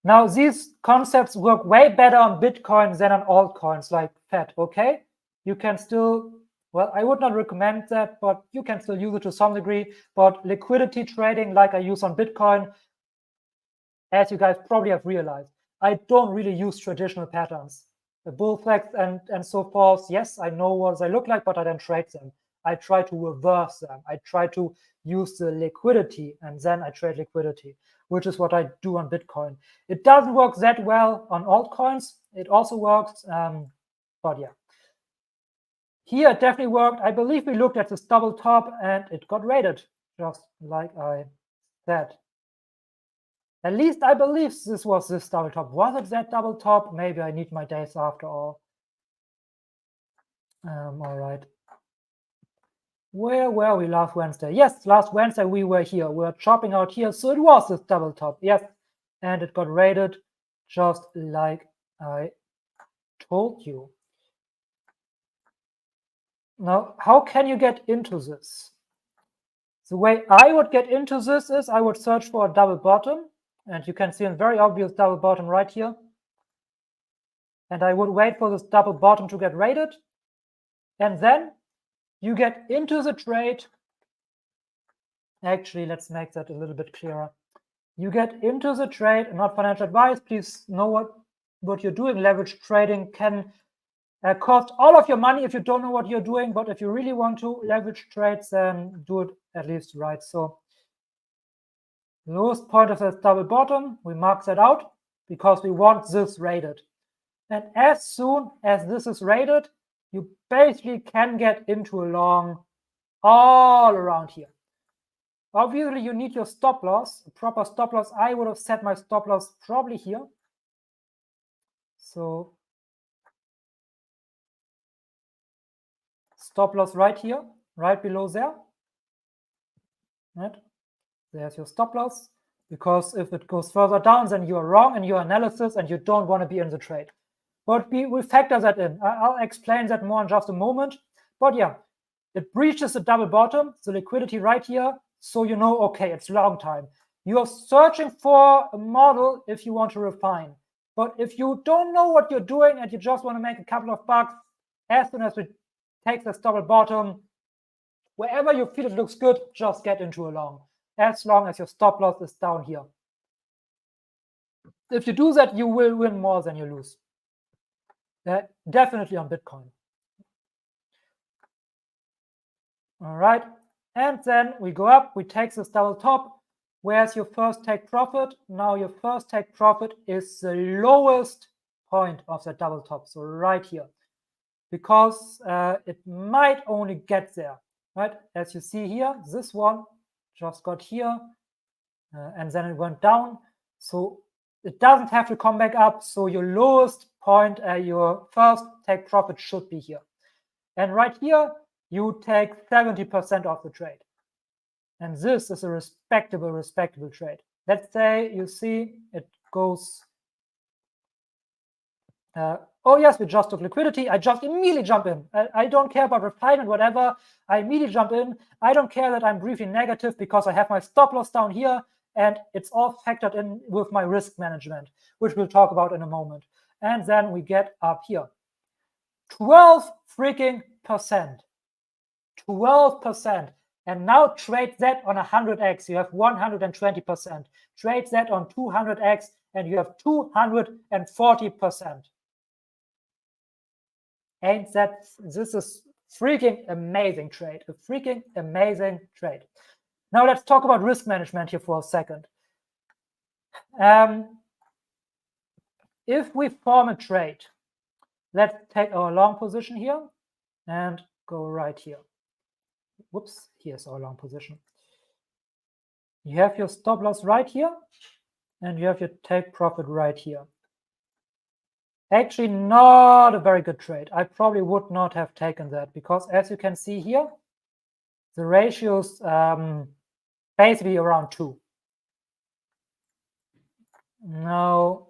Now, these concepts work way better on Bitcoin than on altcoins like FET, okay? You can still, well, I would not recommend that, but you can still use it to some degree. But liquidity trading like I use on Bitcoin, as you guys probably have realized, I don't really use traditional patterns. The bull flags and so forth, yes, I know what they look like, but I don't trade them. I try to reverse them. I try to use the liquidity and then I trade liquidity, which is what I do on Bitcoin. It doesn't work that well on altcoins. It also works, but yeah. Here it definitely worked. I believe we looked at this double top and it got rated, just like I said. At least I believe this was this double top. Was it that double top? Maybe I need my days after all. All right. Where were we last Wednesday? Yes, last Wednesday we were here. We were chopping out here. So it was this double top. Yes. And it got rated just like I told you. Now, how can you get into this? The way I would get into this is I would search for a double bottom. And you can see a very obvious double bottom right here. And I would wait for this double bottom to get rated. And then you get into the trade. Actually, let's make that a little bit clearer. You get into the trade, not financial advice. Please know what you're doing. Leverage trading can cost all of your money if you don't know what you're doing. But if you really want to leverage trades, then do it at least right. So lowest point of this double bottom, we mark that out because we want this rated. And as soon as this is rated, you basically can get into a long all around here. Obviously, you need your stop loss, a proper stop loss. I would have set my stop loss probably here. So stop loss right here, right below there. Right? There's your stop loss. Because if it goes further down, then you are wrong in your analysis and you don't want to be in the trade. But we factor that in. I'll explain that more in just a moment. But yeah, it breaches the double bottom, the liquidity right here. So you know, okay, it's long time. You are searching for a model if you want to refine. But if you don't know what you're doing and you just want to make a couple of bucks, as soon as we take this double bottom, wherever you feel it looks good, just get into a long, as long as your stop loss is down here. If you do that, you will win more than you lose. Definitely on Bitcoin. All right. And then we go up, we take this double top. Where's your first take profit? Now your first take profit is the lowest point of the double top. So right here, because it might only get there, right? As you see here, this one just got here and then it went down. So it doesn't have to come back up. So your lowest point, your first take profit should be here. And right here, you take 70% of the trade. And this is a respectable trade. Let's say you see it goes, oh yes, we just took liquidity. I just immediately jump in. I don't care about refinement, whatever. I immediately jump in. I don't care that I'm briefly negative because I have my stop loss down here and it's all factored in with my risk management, which we'll talk about in a moment. And then we get up here. 12 freaking percent. 12%. And now trade that on 100x, you have 120%. Trade that on 200x, and you have 240%. Ain't that, this is freaking amazing trade, a freaking amazing trade. Now let's talk about risk management here for a second. If we form a trade, let's take our long position here and go right here. Whoops, here's our long position. You have your stop loss right here, and you have your take profit right here. Actually, not a very good trade. I probably would not have taken that because, as you can see here, the ratio's basically around 2. Now,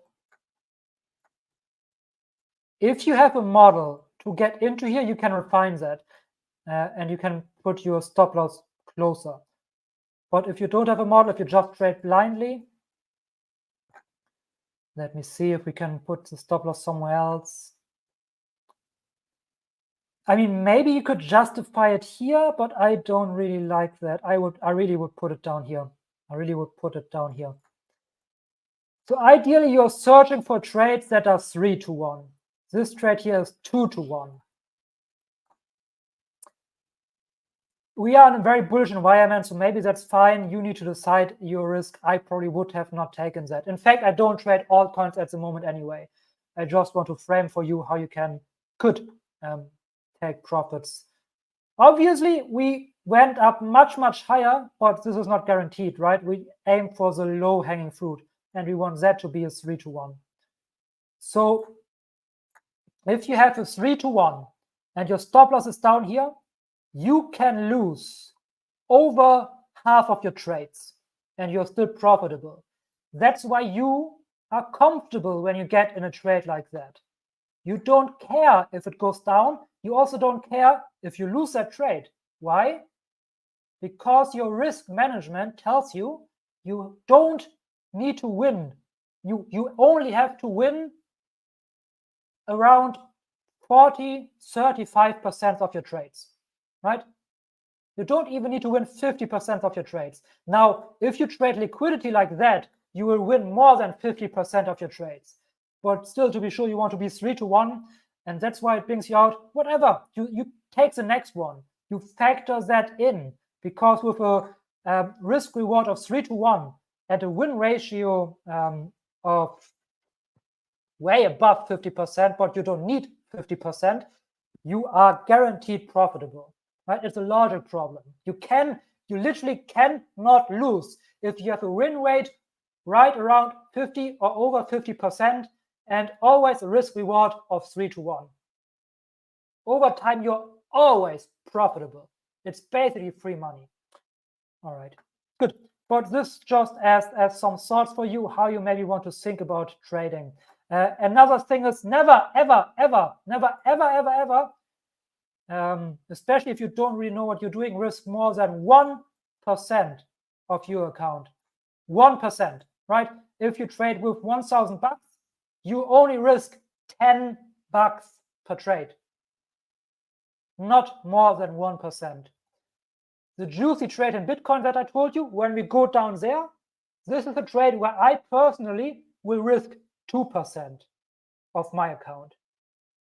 if you have a model to get into here, you can refine that, and you can put your stop loss closer. But if you don't have a model, if you just trade blindly, let me see if we can put the stop loss somewhere else. I mean, maybe you could justify it here, but I don't really like that. I really would put it down here. I really would put it down here. So ideally, you're searching for trades that are 3-to-1. This trade here is 2-to-1. We are in a very bullish environment, so maybe that's fine. You need to decide your risk. I probably would have not taken that. In fact, I don't trade altcoins at the moment anyway. I just want to frame for you how you could take profits. Obviously, we went up much, much higher, but this is not guaranteed, right? We aim for the low-hanging fruit, and we want that to be a 3-to-1. So if you have a 3-to-1 and your stop loss is down here, you can lose over half of your trades and you're still profitable. That's why you are comfortable when you get in a trade like that. You don't care if it goes down. You also don't care if you lose that trade. Why? Because your risk management tells you you don't need to win. You only have to win around 40-35% of your trades. Right? You don't even need to win 50% of your trades. Now, if you trade liquidity like that, you will win more than 50% of your trades. But still, to be sure, you want to be 3-to-1, and that's why it brings you out. Whatever, you take the next one. You factor that in, because with a risk reward of 3-to-1 and a win ratio of way above 50%, but you don't need 50%, you are guaranteed profitable. Right? It's a logic problem. You literally cannot lose if you have a win rate right around 50 or over 50% and always a risk reward of 3-to-1. Over time, you're always profitable. It's basically free money. All right, good. But this just as some thoughts for you, how you maybe want to think about trading. Another thing is never, ever, ever, never, ever, ever, ever, especially if you don't really know what you're doing, risk more than 1% of your account. 1%, right? If you trade with $1,000, you only risk $10 per trade. Not more than 1%. The juicy trade in Bitcoin that I told you, when we go down there, this is a trade where I personally will risk 2% of my account,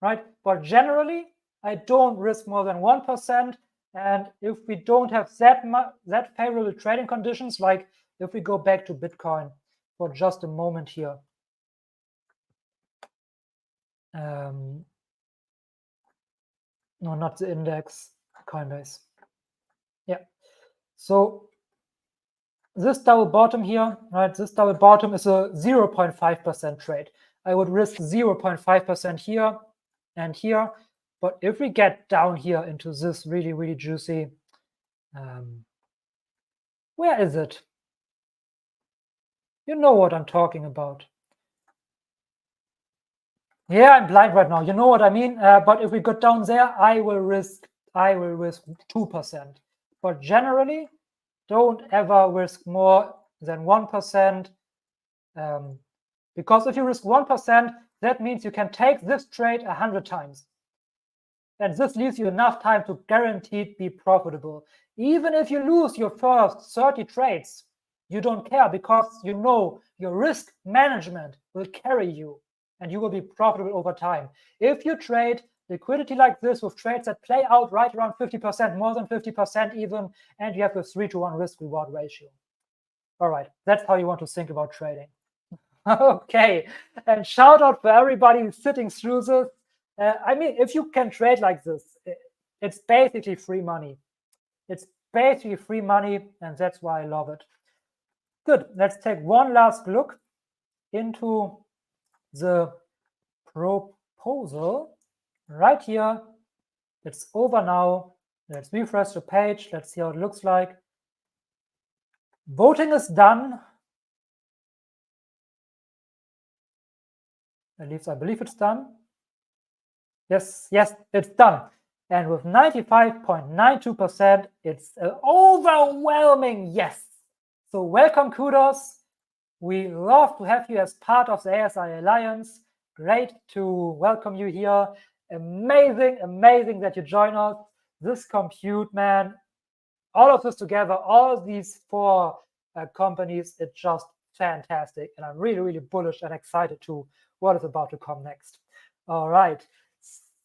right? But generally, I don't risk more than 1%, and if we don't have that favorable trading conditions, like if we go back to Bitcoin for just a moment here. No, not the index, Coinbase. Yeah, so this double bottom here, right? This double bottom is a 0.5% trade. I would risk 0.5% here and here. But if we get down here into this really, really juicy, where is it? You know what I'm talking about. Yeah, I'm blind right now. You know what I mean? But if we go down there, I will risk 2%. But generally, don't ever risk more than 1%. Because if you risk 1%, that means you can take this trade 100 times. And this leaves you enough time to guaranteed be profitable. Even if you lose your first 30 trades, you don't care because you know your risk management will carry you and you will be profitable over time. If you trade liquidity like this with trades that play out right around 50%, more than 50% even, and you have a 3-to-1 risk-reward ratio. All right, that's how you want to think about trading. Okay, and shout out for everybody who's sitting through this. I mean, if you can trade like this, it's basically free money. It's basically free money, and that's why I love it. Good, let's take one last look into the proposal right here. It's over now. Let's refresh the page. Let's see how it looks like. Voting is done. At least I believe it's done. Yes, it's done. And with 95.92%, it's an overwhelming yes. So welcome, CUDOS. We love to have you as part of the ASI Alliance. Great to welcome you here. Amazing that you join us. This compute, man, all of this together, all these 4 companies, it's just fantastic. And I'm really bullish and excited to what is about to come next. All right.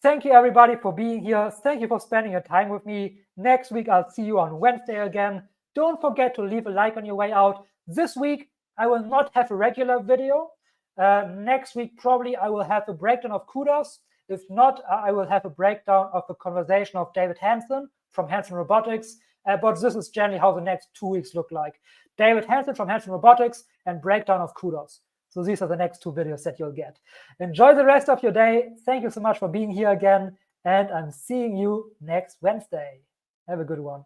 Thank you, everybody, for being here. Thank you for spending your time with me. Next week, I'll see you on Wednesday again. Don't forget to leave a like on your way out. This week, I will not have a regular video. Next week, probably, I will have a breakdown of CUDOS. If not, I will have a breakdown of the conversation of David Hansen from Hansen Robotics. But this is generally how the next 2 weeks look like. David Hansen from Hansen Robotics and breakdown of CUDOS. So these are the next 2 videos that you'll get. Enjoy the rest of your day. Thank you so much for being here again. And I'm seeing you next Wednesday. Have a good one.